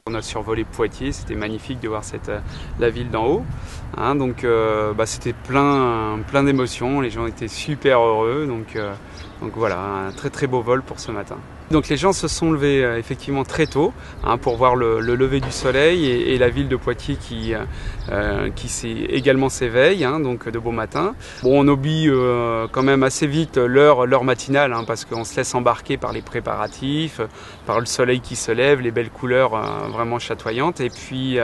On a survolé Poitiers, c'était magnifique de voir la ville d'en haut. Hein, donc c'était plein d'émotions, les gens étaient super heureux. Donc voilà, un très très beau vol pour ce matin. Donc les gens se sont levés effectivement très tôt pour voir le lever du soleil et la ville de Poitiers qui également s'éveille, donc de beau matin. Bon, on oublie quand même assez vite l'heure matinale parce qu'on se laisse embarquer par les préparatifs, par le soleil qui se lève, les belles couleurs vraiment chatoyantes. Et puis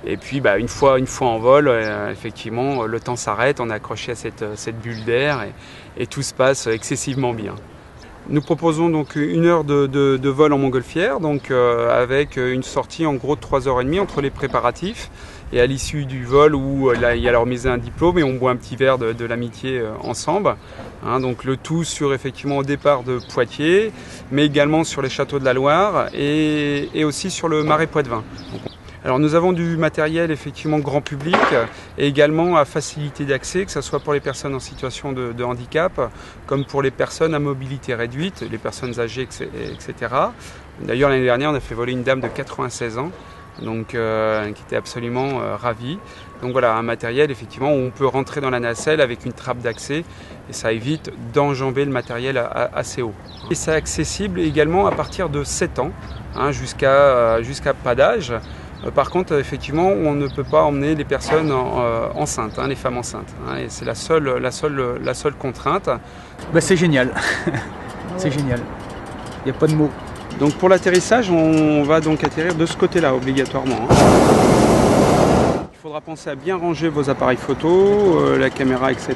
une fois en vol, effectivement, le temps s'arrête, on est accroché à cette bulle d'air et tout se passe excessivement bien. Nous proposons donc 1 heure de vol en montgolfière, donc avec une sortie en gros de 3h30 entre les préparatifs et à l'issue du vol où là, il y a leur remise un diplôme et on boit un petit verre de l'amitié ensemble. Donc le tout sur effectivement au départ de Poitiers, mais également sur les châteaux de la Loire et aussi sur le Marais Poitevin. Alors nous avons du matériel effectivement grand public et également à facilité d'accès, que ce soit pour les personnes en situation de handicap, comme pour les personnes à mobilité réduite, les personnes âgées, etc. D'ailleurs l'année dernière on a fait voler une dame de 96 ans, donc, qui était absolument ravie. Donc voilà, un matériel effectivement où on peut rentrer dans la nacelle avec une trappe d'accès et ça évite d'enjamber le matériel assez haut. Et c'est accessible également à partir de 7 ans jusqu'à pas d'âge. Par contre, effectivement, on ne peut pas emmener les personnes enceintes, les femmes enceintes. Et c'est la seule contrainte. C'est génial. C'est génial. Il n'y a pas de mots. Donc pour l'atterrissage, on va donc atterrir de ce côté-là obligatoirement. Il faudra penser à bien ranger vos appareils photo, la caméra, etc.